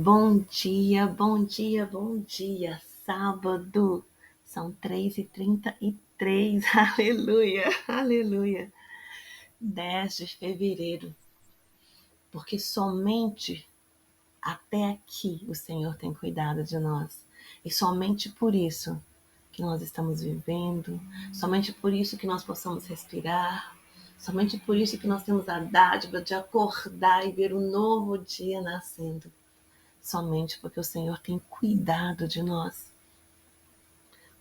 Bom dia, bom dia, bom dia. Sábado, são 3h33. Aleluia, aleluia. 10 de fevereiro. Porque somente até aqui o Senhor tem cuidado de nós. E somente por isso que nós estamos vivendo, somente por isso que nós possamos respirar, somente por isso que nós temos a dádiva de acordar e ver um novo dia nascendo. Somente porque o Senhor tem cuidado de nós.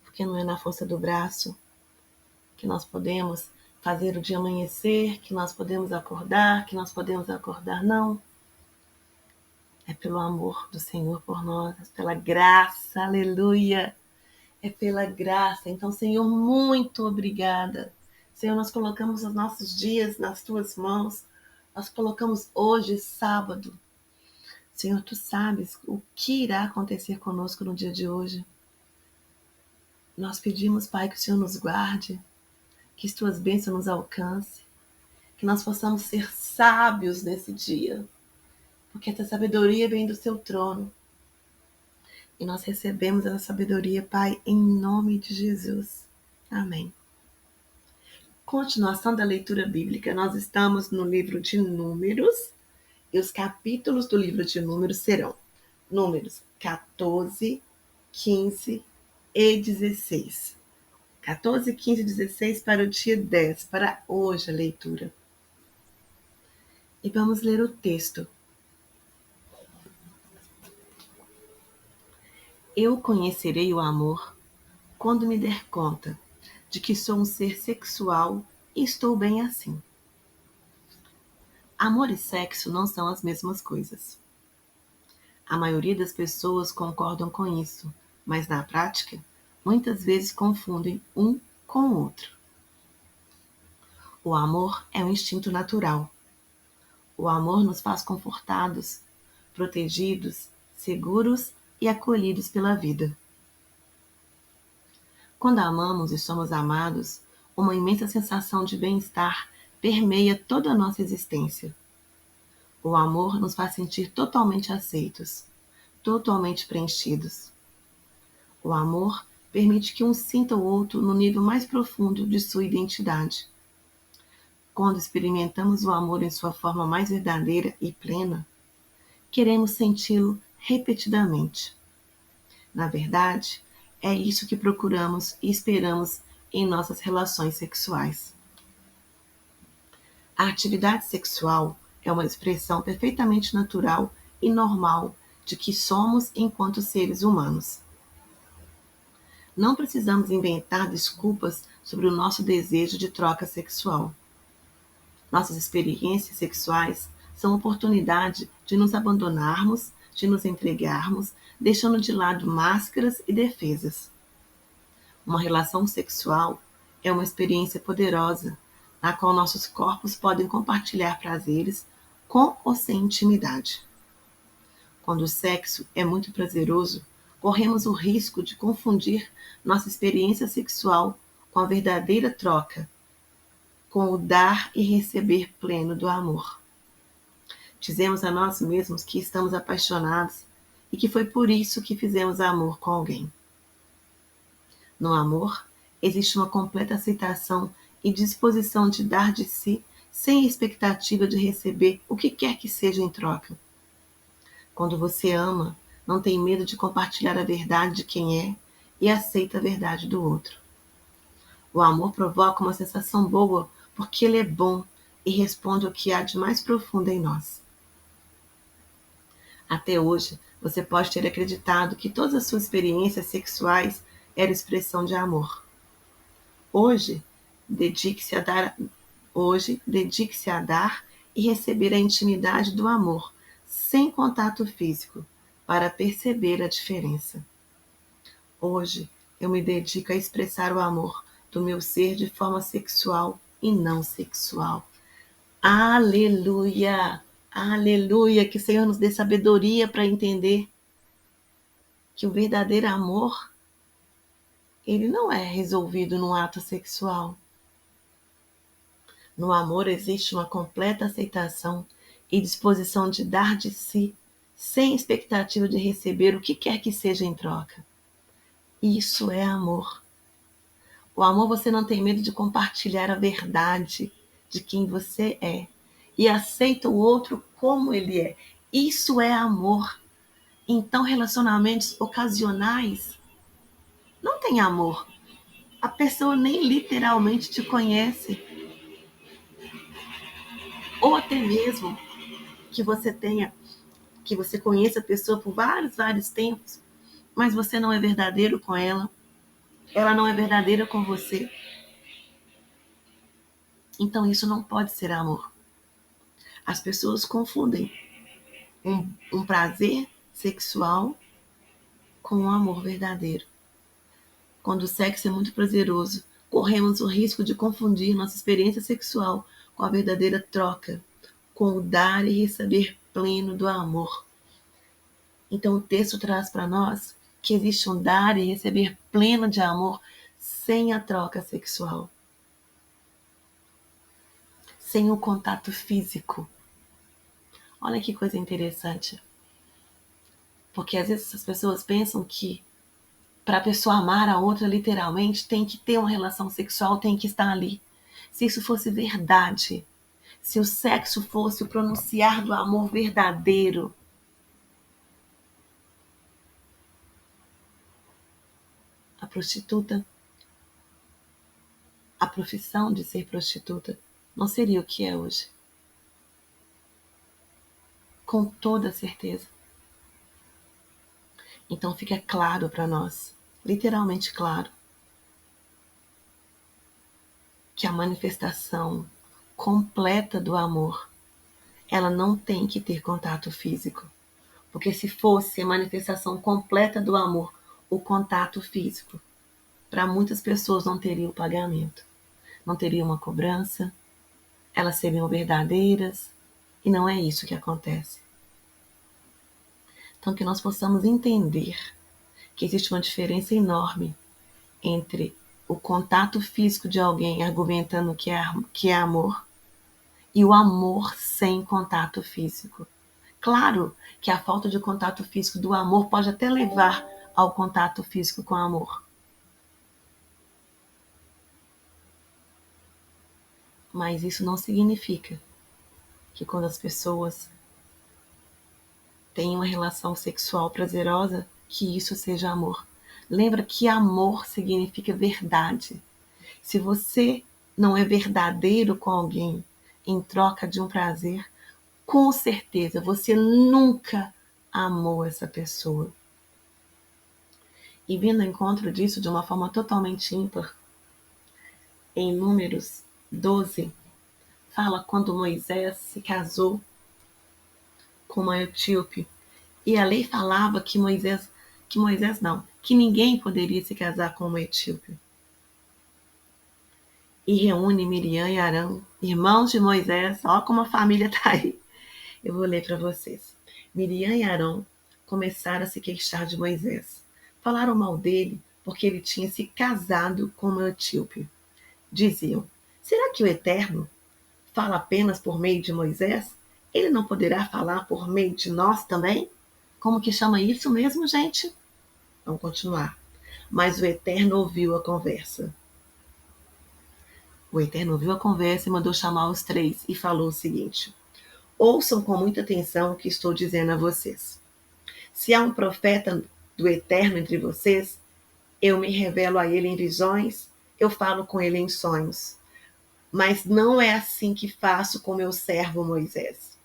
Porque não é na força do braço que nós podemos fazer o dia amanhecer, que nós podemos acordar, não. É pelo amor do Senhor por nós, é pela graça, aleluia. É pela graça. Então, Senhor, muito obrigada. Senhor, nós colocamos os nossos dias nas tuas mãos. Nós colocamos hoje, sábado. Senhor, tu sabes o que irá acontecer conosco no dia de hoje. Nós pedimos, Pai, que o Senhor nos guarde, que as tuas bênçãos nos alcance, que nós possamos ser sábios nesse dia, porque essa sabedoria vem do seu trono. E nós recebemos essa sabedoria, Pai, em nome de Jesus. Amém. Continuação da leitura bíblica, nós estamos no livro de Números, e os capítulos do livro de Números serão Números 14, 15 e 16. 14, 15 e 16 para o dia 10, para hoje a leitura. E vamos ler o texto. Eu conhecerei o amor quando me der conta de que sou um ser sexual e estou bem assim. Amor e sexo não são as mesmas coisas. A maioria das pessoas concordam com isso, mas na prática, muitas vezes confundem um com o outro. O amor é um instinto natural. O amor nos faz confortados, protegidos, seguros e acolhidos pela vida. Quando amamos e somos amados, uma imensa sensação de bem-estar permeia toda a nossa existência. O amor nos faz sentir totalmente aceitos, totalmente preenchidos. O amor permite que um sinta o outro no nível mais profundo de sua identidade. Quando experimentamos o amor em sua forma mais verdadeira e plena, queremos senti-lo repetidamente. Na verdade, é isso que procuramos e esperamos em nossas relações sexuais. A atividade sexual é uma expressão perfeitamente natural e normal de que somos enquanto seres humanos. Não precisamos inventar desculpas sobre o nosso desejo de troca sexual. Nossas experiências sexuais são oportunidade de nos abandonarmos, de nos entregarmos, deixando de lado máscaras e defesas. Uma relação sexual é uma experiência poderosa, na qual nossos corpos podem compartilhar prazeres com ou sem intimidade. Quando o sexo é muito prazeroso, corremos o risco de confundir nossa experiência sexual com a verdadeira troca, com o dar e receber pleno do amor. Dizemos a nós mesmos que estamos apaixonados e que foi por isso que fizemos amor com alguém. No amor, existe uma completa aceitação e disposição de dar de si sem expectativa de receber o que quer que seja em troca. Quando você ama, não tem medo de compartilhar a verdade de quem é e aceita a verdade do outro. O amor provoca uma sensação boa porque ele é bom e responde ao que há de mais profundo em nós. Até hoje, você pode ter acreditado que todas as suas experiências sexuais eram expressão de amor. Hoje, dedique-se a dar e receber a intimidade do amor, sem contato físico, para perceber a diferença. Hoje, eu me dedico a expressar o amor do meu ser de forma sexual e não sexual. Aleluia! Aleluia! Que o Senhor nos dê sabedoria para entender que o verdadeiro amor, ele não é resolvido no ato sexual. No amor existe uma completa aceitação e disposição de dar de si sem expectativa de receber o que quer que seja em troca. Isso é amor. O amor, você não tem medo de compartilhar a verdade de quem você é e aceita o outro como ele é. Isso é amor. Então, relacionamentos ocasionais não tem amor. A pessoa nem literalmente te conhece. Ou até mesmo que você conheça a pessoa por vários tempos, mas você não é verdadeiro com ela não é verdadeira com você. Então isso não pode ser amor. As pessoas confundem um prazer sexual com um amor verdadeiro. Quando o sexo é muito prazeroso, corremos o risco de confundir nossa experiência sexual com a verdadeira troca, com o dar e receber pleno do amor. Então o texto traz para nós que existe um dar e receber pleno de amor sem a troca sexual, sem o contato físico. Olha que coisa interessante. Porque às vezes as pessoas pensam que para a pessoa amar a outra literalmente tem que ter uma relação sexual, tem que estar ali. Se isso fosse verdade, se o sexo fosse o pronunciar do amor verdadeiro, a prostituta, a profissão de ser prostituta não seria o que é hoje. Com toda certeza. Então fica claro para nós, literalmente claro, que a manifestação completa do amor, ela não tem que ter contato físico. Porque se fosse a manifestação completa do amor, o contato físico, para muitas pessoas não teria o pagamento, não teria uma cobrança, elas seriam verdadeiras, e não é isso que acontece. Então que nós possamos entender que existe uma diferença enorme entre o contato físico de alguém argumentando que é amor e o amor sem contato físico. Claro que a falta de contato físico do amor pode até levar ao contato físico com amor. Mas isso não significa que quando as pessoas têm uma relação sexual prazerosa, que isso seja amor. Lembra que amor significa verdade. Se você não é verdadeiro com alguém em troca de um prazer, com certeza você nunca amou essa pessoa. E vindo ao encontro disso de uma forma totalmente ímpar, em Números 12, fala quando Moisés se casou com uma etíope. E a lei falava que ninguém poderia se casar com uma etíope. E reúne Miriam e Arão, irmãos de Moisés, ó como a família está aí. Eu vou ler para vocês. Miriam e Arão começaram a se queixar de Moisés. Falaram mal dele porque ele tinha se casado com uma etíope. Diziam, será que o Eterno fala apenas por meio de Moisés? Ele não poderá falar por meio de nós também? Como que chama isso mesmo, gente? Vamos continuar. Mas o Eterno ouviu a conversa. O Eterno ouviu a conversa e mandou chamar os três e falou o seguinte: ouçam com muita atenção o que estou dizendo a vocês. Se há um profeta do Eterno entre vocês, eu me revelo a ele em visões, eu falo com ele em sonhos. Mas não é assim que faço com meu servo Moisés.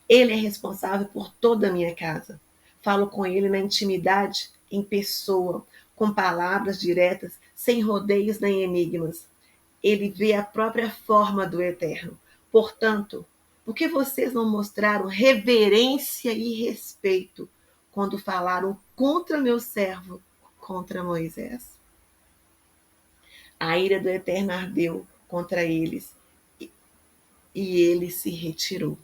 Ele é responsável por toda a minha casa. Falo com ele na intimidade, em pessoa, com palavras diretas, sem rodeios nem enigmas. Ele vê a própria forma do Eterno. Portanto, por que vocês não mostraram reverência e respeito quando falaram contra meu servo, contra Moisés? A ira do Eterno ardeu contra eles e ele se retirou.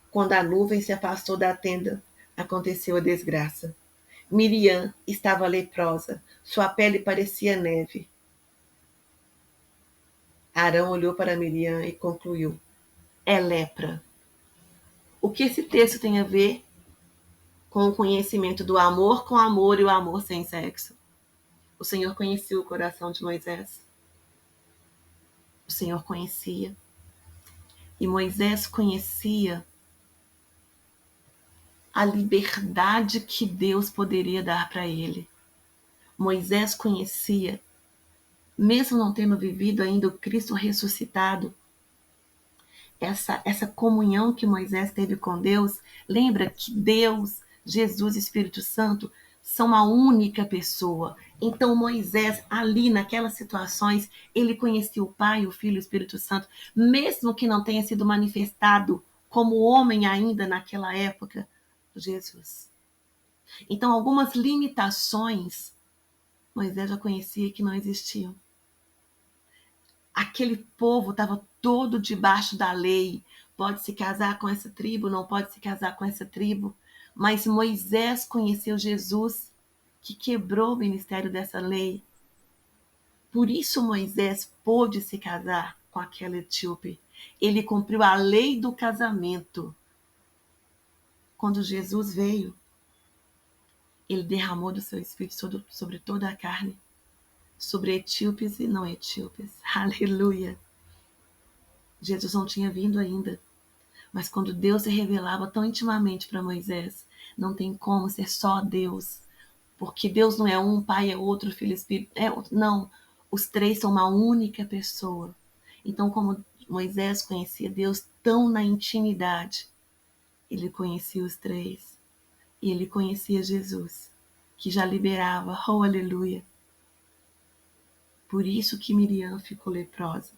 Quando a nuvem se afastou da tenda, aconteceu a desgraça. Miriam estava leprosa, sua pele parecia neve. Arão olhou para Miriam e concluiu: é lepra. O que esse texto tem a ver com o conhecimento do amor com amor e o amor sem sexo. O Senhor conhecia o coração de Moisés. O Senhor conhecia. E Moisés conhecia a liberdade que Deus poderia dar para ele. Moisés conhecia, mesmo não tendo vivido ainda o Cristo ressuscitado, essa comunhão que Moisés teve com Deus. Lembra que Deus, Jesus e Espírito Santo são a única pessoa. Então Moisés, ali naquelas situações, ele conhecia o Pai, o Filho e o Espírito Santo, mesmo que não tenha sido manifestado como homem ainda naquela época, Jesus. Então algumas limitações Moisés já conhecia que não existiam. Aquele povo estava todo debaixo da lei. Pode se casar com essa tribo, não pode se casar com essa tribo. Mas Moisés conheceu Jesus, que quebrou o ministério dessa lei. Por isso Moisés pôde se casar com aquela etíope. Ele cumpriu a lei do casamento. Quando Jesus veio, ele derramou do seu espírito sobre toda a carne, sobre etíopes e não etíopes. Aleluia! Jesus não tinha vindo ainda. Mas quando Deus se revelava tão intimamente para Moisés, não tem como ser só Deus. Porque Deus não é um, Pai é outro, Filho e Espírito. Não, os três são uma única pessoa. Então, como Moisés conhecia Deus tão na intimidade, ele conhecia os três. E ele conhecia Jesus, que já liberava. Oh, aleluia! Por isso que Miriam ficou leprosa.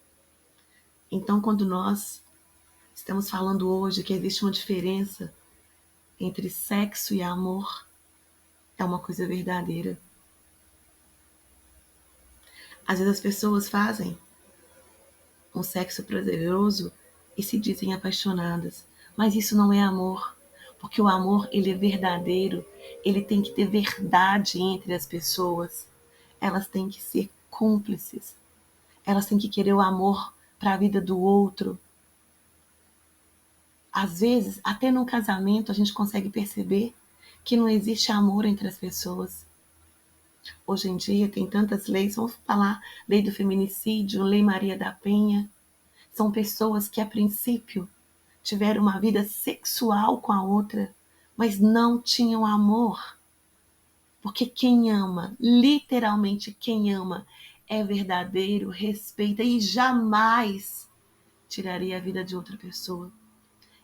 Então, quando nós estamos falando hoje que existe uma diferença entre sexo e amor, é uma coisa verdadeira. Às vezes as pessoas fazem um sexo prazeroso e se dizem apaixonadas, mas isso não é amor, porque o amor, ele é verdadeiro, ele tem que ter verdade entre as pessoas, elas têm que ser cúmplices, elas têm que querer o amor para a vida do outro. Às vezes, até no casamento, a gente consegue perceber que não existe amor entre as pessoas. Hoje em dia tem tantas leis, vamos falar, lei do feminicídio, lei Maria da Penha. São pessoas que a princípio tiveram uma vida sexual com a outra, mas não tinham amor. Porque quem ama, literalmente quem ama, é verdadeiro, respeita e jamais tiraria a vida de outra pessoa.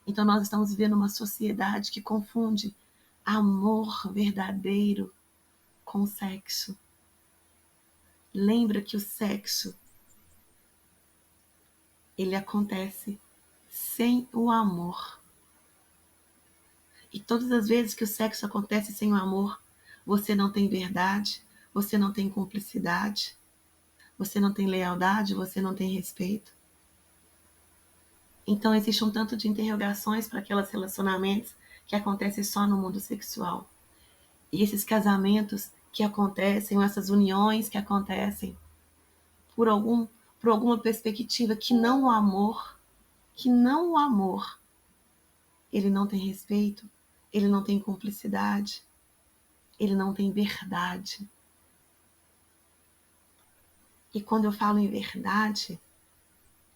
Então nós estamos vivendo uma sociedade que confunde amor verdadeiro com sexo. Lembra que o sexo, ele acontece sem o amor. E todas as vezes que o sexo acontece sem o amor, você não tem verdade, você não tem cumplicidade, você não tem lealdade, você não tem respeito. Então existe um tanto de interrogações para aqueles relacionamentos que acontecem só no mundo sexual. E esses casamentos que acontecem, ou essas uniões que acontecem, por alguma perspectiva que não o amor, ele não tem respeito, ele não tem cumplicidade, ele não tem verdade. E quando eu falo em verdade,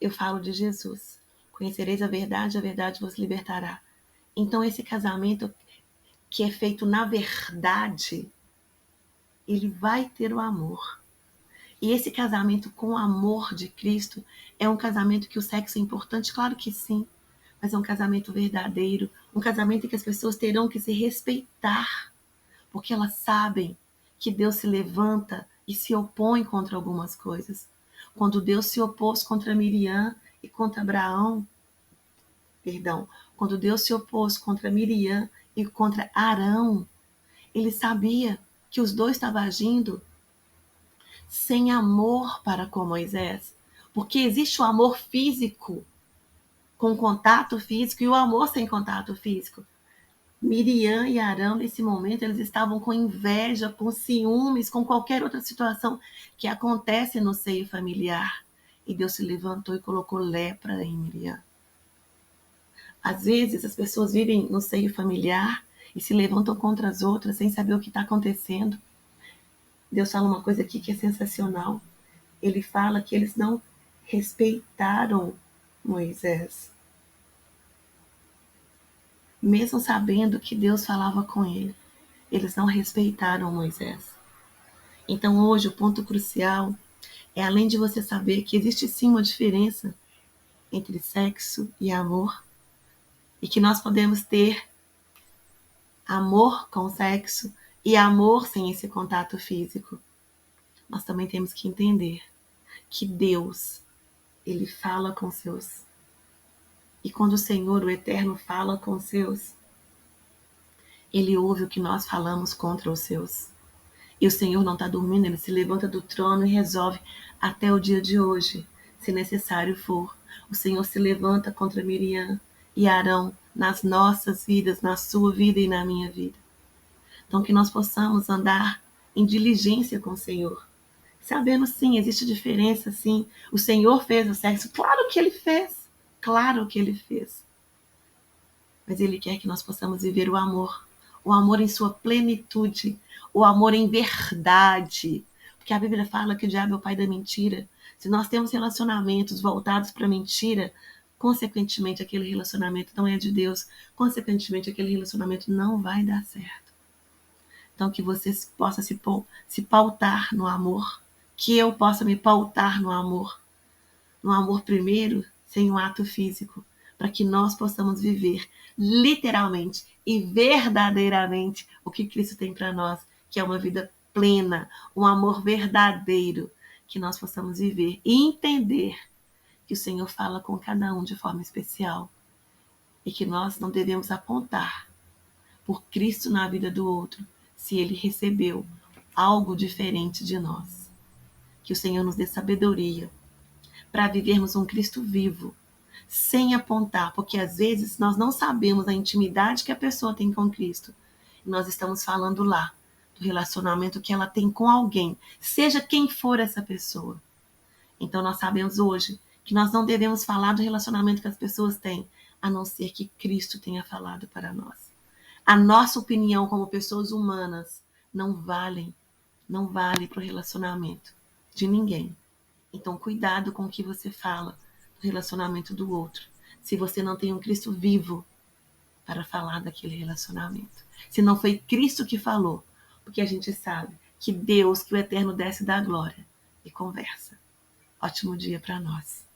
eu falo de Jesus. Conhecereis a verdade vos libertará. Então esse casamento que é feito na verdade, ele vai ter o amor. E esse casamento com o amor de Cristo é um casamento que o sexo é importante? Claro que sim. Mas é um casamento verdadeiro, um casamento em que as pessoas terão que se respeitar, porque elas sabem que Deus se levanta e se opõe contra algumas coisas. Quando Deus se opôs contra Miriam e contra Abraão, quando Deus se opôs contra Miriam e contra Arão, ele sabia que os dois estavam agindo sem amor para com Moisés, porque existe o amor físico, com contato físico, e o amor sem contato físico. Miriam e Arão, nesse momento, eles estavam com inveja, com ciúmes, com qualquer outra situação que acontece no seio familiar. E Deus se levantou e colocou lepra em Miriam. Às vezes, as pessoas vivem no seio familiar e se levantam contra as outras sem saber o que está acontecendo. Deus fala uma coisa aqui que é sensacional. Ele fala que eles não respeitaram Moisés, mesmo sabendo que Deus falava com ele. Eles não respeitaram Moisés. Então hoje o ponto crucial é, além de você saber que existe sim uma diferença entre sexo e amor, e que nós podemos ter amor com sexo e amor sem esse contato físico, nós também temos que entender que Deus, ele fala com seus. E quando o Senhor, o Eterno, fala com os seus, ele ouve o que nós falamos contra os seus. E o Senhor não está dormindo, ele se levanta do trono e resolve até o dia de hoje, se necessário for. O Senhor se levanta contra Miriam e Arão nas nossas vidas, na sua vida e na minha vida. Então que nós possamos andar em diligência com o Senhor. Sabendo sim, existe diferença sim. O Senhor fez o sexo, claro que ele fez. Claro que ele fez. Mas ele quer que nós possamos viver o amor em sua plenitude, o amor em verdade. Porque a Bíblia fala que o diabo é o pai da mentira. Se nós temos relacionamentos voltados para a mentira, consequentemente aquele relacionamento não é de Deus, consequentemente aquele relacionamento não vai dar certo. Então que você possa se pautar no amor, que eu possa me pautar no amor primeiro, sem um ato físico, para que nós possamos viver literalmente e verdadeiramente o que Cristo tem para nós, que é uma vida plena, um amor verdadeiro, que nós possamos viver e entender que o Senhor fala com cada um de forma especial e que nós não devemos apontar por Cristo na vida do outro se ele recebeu algo diferente de nós. Que o Senhor nos dê sabedoria para vivermos um Cristo vivo, sem apontar, porque às vezes nós não sabemos a intimidade que a pessoa tem com Cristo. E nós estamos falando lá do relacionamento que ela tem com alguém, seja quem for essa pessoa. Então nós sabemos hoje que nós não devemos falar do relacionamento que as pessoas têm, a não ser que Cristo tenha falado para nós. A nossa opinião como pessoas humanas não vale para o relacionamento de ninguém. Então, cuidado com o que você fala do relacionamento do outro. Se você não tem um Cristo vivo para falar daquele relacionamento. Se não foi Cristo que falou, porque a gente sabe que Deus, que o Eterno desce da glória e conversa. Ótimo dia para nós.